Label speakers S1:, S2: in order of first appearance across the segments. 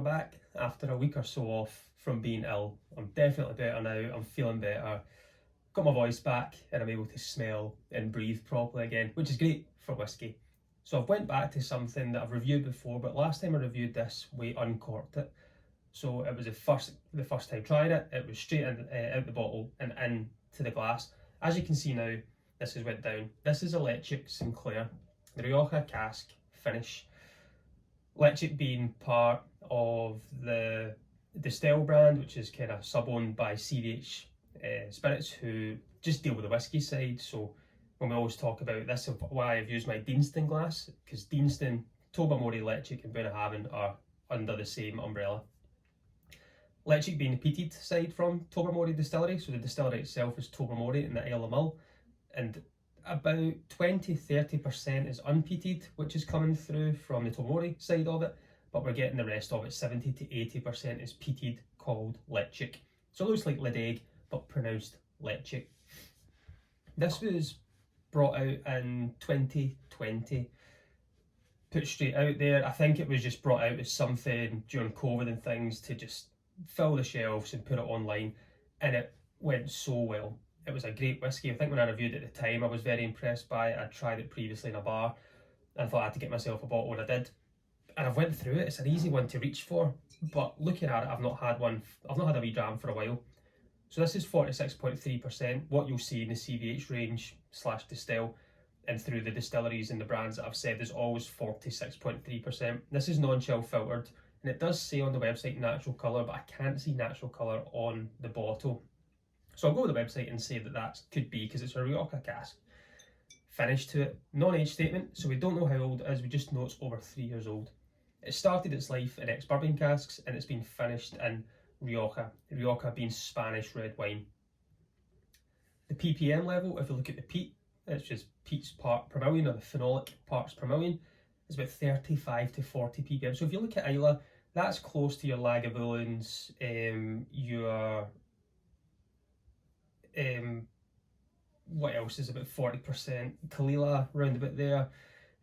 S1: back after a week or so off from being ill. I'm definitely better now, I'm feeling better, got my voice back, and I'm able to smell and breathe properly again, which is great for whiskey. So I've went back to something that I've reviewed before, but last time I reviewed this, we uncorked it. So it was the first time trying it, it was straight in, out the bottle and into the glass. As you can see now, this has went down. This is a Ledaig Sinclair, the Rioja cask finish. Ledaig being part of the Distill brand, which is kind of sub-owned by CVH Spirits, who just deal with the whiskey side. So when we always talk about this, of why I've used my Deanston glass, because Deanston, Tobermory, Ledaig and Bunnahabhain are under the same umbrella. Ledaig being the peated side from Tobermory Distillery, so the distillery itself is Tobermory in the Isle of Mull, and about 20-30% is unpeated, which is coming through from the Tobermory side of it, but we're getting the rest of it, 70-80% is peated, called Ledaig. So it looks like Ledaig, but pronounced Ledaig. This was brought out in 2020, put straight out there. I think it was just brought out as something during COVID and things to just fill the shelves and put it online, and it went so well. It was a great whiskey. I think when I reviewed it at the time, I was very impressed by it. I'd tried it previously in a bar and thought I had to get myself a bottle, and I did. And I've went through it. It's an easy one to reach for, but looking at it, I've not had a wee dram for a while. So this is 46.3%. What you'll see in the CVH range / distill and through the distilleries and the brands that I've said is always 46.3%. This is non-chill filtered, and it does say on the website natural colour, but I can't see natural colour on the bottle. So I'll go to the website and say that could be because it's a Rioja cask. Finish to it, non-age statement, so we don't know how old it is, we just know it's over 3 years old. It started its life in ex-bourbon casks and it's been finished in Rioja, Rioja being Spanish red wine. The ppm level, if you look at the peat, it's just peat's part per million, or the phenolic parts per million, is about 35 to 40 ppm. So if you look at Islay, that's close to your Lagavulins, your what else is about 40%, Kalila round about there.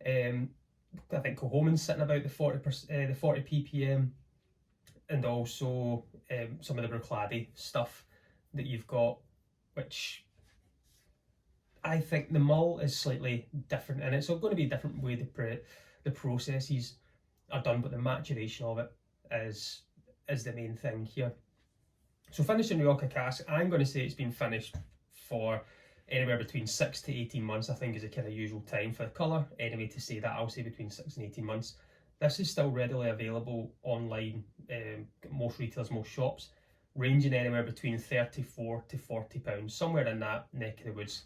S1: I think Cohoman's sitting about the 40 ppm, and also some of the Bruichladdich stuff that you've got, which I think the Mull is slightly different, and it's going to be a different way the processes are done, but the maturation of it is the main thing here. So finished in Rioja cask, I'm going to say it's been finished for anywhere between 6 to 18 months, I think is a kind of usual time for the colour. Anyway, to say that, I'll say between 6 and 18 months. This is still readily available online, most retailers, most shops, ranging anywhere between £34 to £40, somewhere in that neck of the woods.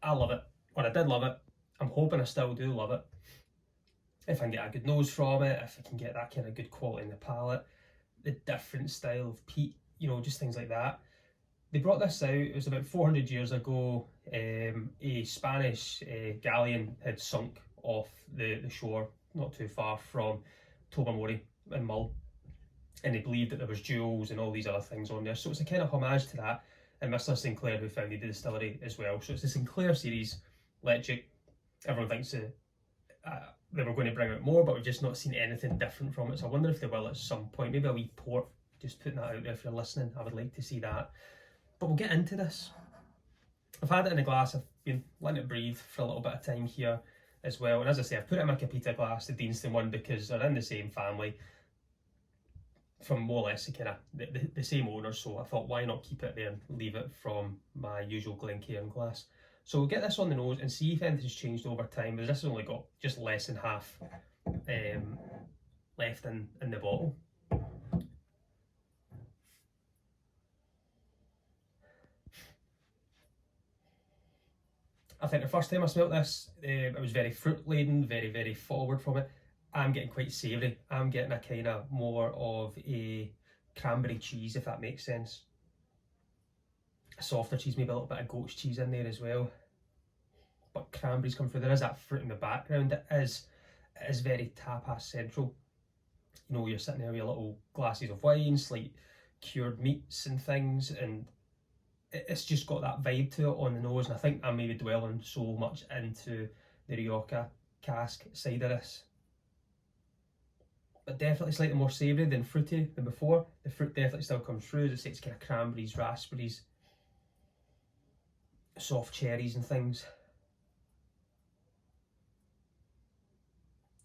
S1: I love it, or I did love it. I'm hoping I still do love it. If I can get a good nose from it, if I can get that kind of good quality in the palate, the different style of peat, you know, just things like that. They brought this out, it was about 400 years ago. A Spanish galleon had sunk off the shore not too far from Tobermory and Mull, and they believed that there was jewels and all these other things on there. So it's a kind of homage to that, and Mr. Sinclair, who founded the distillery as well. So it's the Sinclair Series, Ledaig. Everyone thinks they were going to bring out more, but we've just not seen anything different from it. So I wonder if they will at some point, maybe a wee port, just putting that out there if you're listening. I would like to see that. But we'll get into this. I've had it in a glass, I've been letting it breathe for a little bit of time here as well. And as I say, I've put it in my Capita glass, the Deanston one, because they're in the same family, from more or less the same owners. So I thought, why not keep it there and leave it from my usual Glencairn glass. So we'll get this on the nose and see if anything's changed over time, because this has only got just less than half left in the bottle. I think the first time I smelt this, it was very fruit laden, very, very forward from it. I'm getting quite savoury. I'm getting a kind of more of a cranberry cheese, if that makes sense. A softer cheese, maybe a little bit of goat's cheese in there as well. But cranberries come through. There is that fruit in the background. It is very tapas central. You know, you're sitting there with your little glasses of wine, slight cured meats and things, and it's just got that vibe to it on the nose. And I think I'm maybe dwelling so much into the Rioja cask side of this. but definitely slightly more savoury than fruity than before. The fruit definitely still comes through. As I say, it's kind of cranberries, raspberries, soft cherries and things.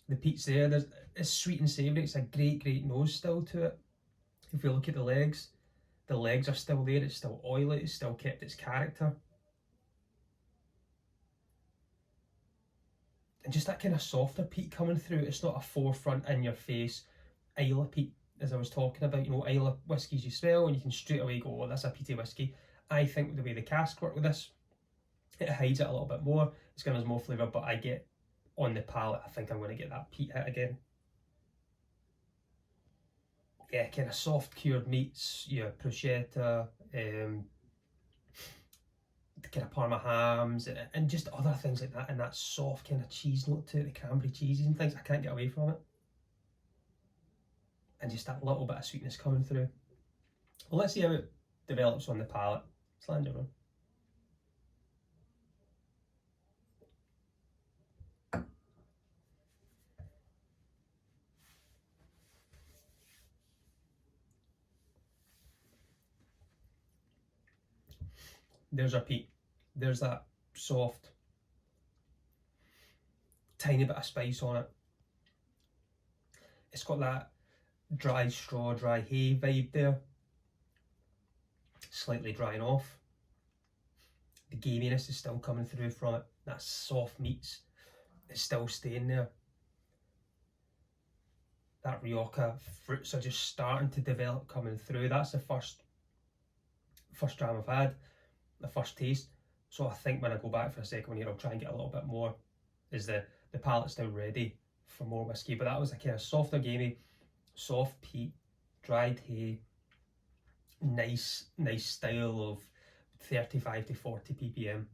S1: The peat's there. It's sweet and savoury. It's a great nose still to it. If we look at the legs are still there. It's still oily. It's still kept its character. And just that kind of softer peat coming through. It's not a forefront in your face Islay peat, as I was talking about. You know, Islay whiskies you smell and you can straight away go, oh, that's a peaty whiskey. I think the way the cask work with this, it hides it a little bit more. It's giving us more flavour, but I get on the palate, I think I'm going to get that peat hit again. Yeah, kind of soft cured meats, yeah, bruschetta, kind of Parma hams, and just other things like that, and that soft kind of cheese note to it, the cranberry cheeses and things. I can't get away from it. And just that little bit of sweetness coming through. Well, let's see how it develops on the palate. Slainte everyone. There's our peat. There's that soft, tiny bit of spice on it. It's got that dry straw, dry hay vibe there. Slightly drying off. The gaminess is still coming through from it. That soft meats is still staying there. That Rioja fruits are just starting to develop, coming through. That's the first dram I've had, the first taste. So I think when I go back for a second one here, I'll try and get a little bit more. Is the palate's now ready for more whiskey? But that was a kind of softer gamey, soft peat, dried hay, nice style of 35 to 40 ppm.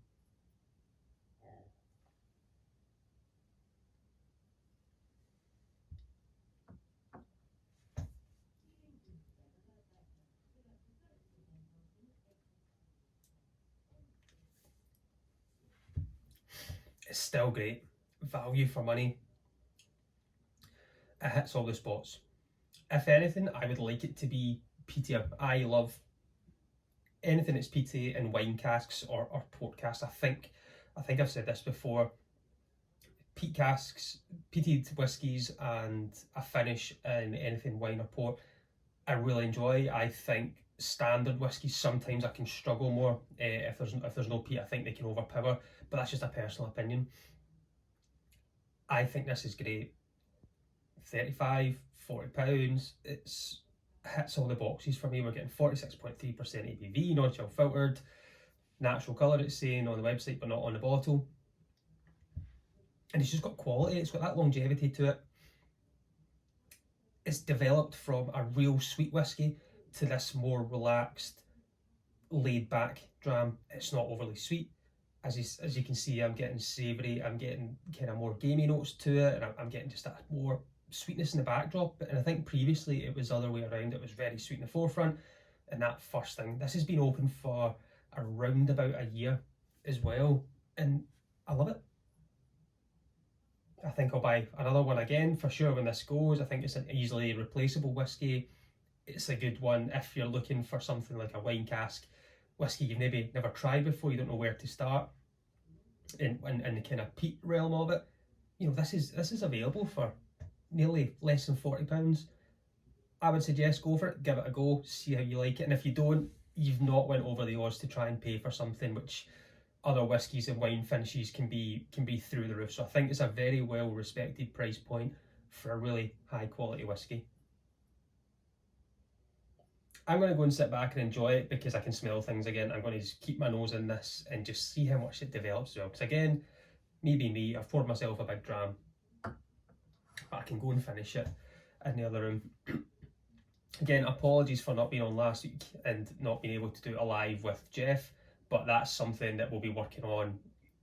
S1: It's still great, value for money. It hits all the spots. If anything, I would like it to be peatier. I love anything that's peaty in wine casks or port casks. I think I've said this before. Peat casks, peated whiskies, and a finish in anything wine or port, I really enjoy. I think standard whiskies sometimes I can struggle more if there's no peat. I think they can overpower, but that's just a personal opinion. I think this is great. 35, 40 pounds. It's hits all the boxes for me. We're getting 46.3% ABV, non-chill filtered, natural colour it's saying on the website but not on the bottle. And it's just got quality, it's got that longevity to it. It's developed from a real sweet whiskey to this more relaxed, laid back dram. It's not overly sweet. As you can see, I'm getting savoury, I'm getting kind of more gamey notes to it, and I'm getting just that more sweetness in the backdrop. And I think previously it was the other way around. It was very sweet in the forefront, and that first thing. This has been open for around about a year as well, and I love it. I think I'll buy another one again for sure when this goes. I think it's an easily replaceable whiskey. It's a good one if you're looking for something like a wine cask whiskey you've maybe never tried before, you don't know where to start in the kind of peat realm of it. You know, this is available for nearly less than £40. I would suggest go for it, give it a go, see how you like it, and if you don't, you've not went over the odds to try and pay for something which other whiskies and wine finishes can be through the roof. So I think it's a very well respected price point for a really high quality whiskey. I'm going to go and sit back and enjoy it because I can smell things again. I'm going to just keep my nose in this and just see how much it develops as well. Because again, me, I've poured myself a big dram, but I can go and finish it in the other room. Again, apologies for not being on last week and not being able to do a live with Jeff, but that's something that we'll be working on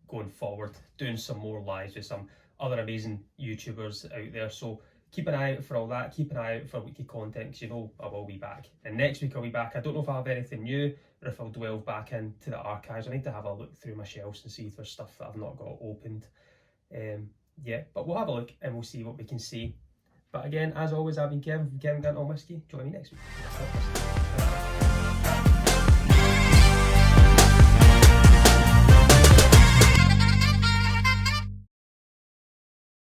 S1: going forward, doing some more lives with some other amazing YouTubers out there. So keep an eye out for all that. Keep an eye out for weekly content because you know I will be back. And next week I'll be back. I don't know if I'll have anything new or if I'll delve back into the archives. I need to have a look through my shelves and see if there's stuff that I've not got opened. Yeah, but we'll have a look and we'll see what we can see But again, as always, I've been Kevin from Kevin Gunton Whisky. Join me next week.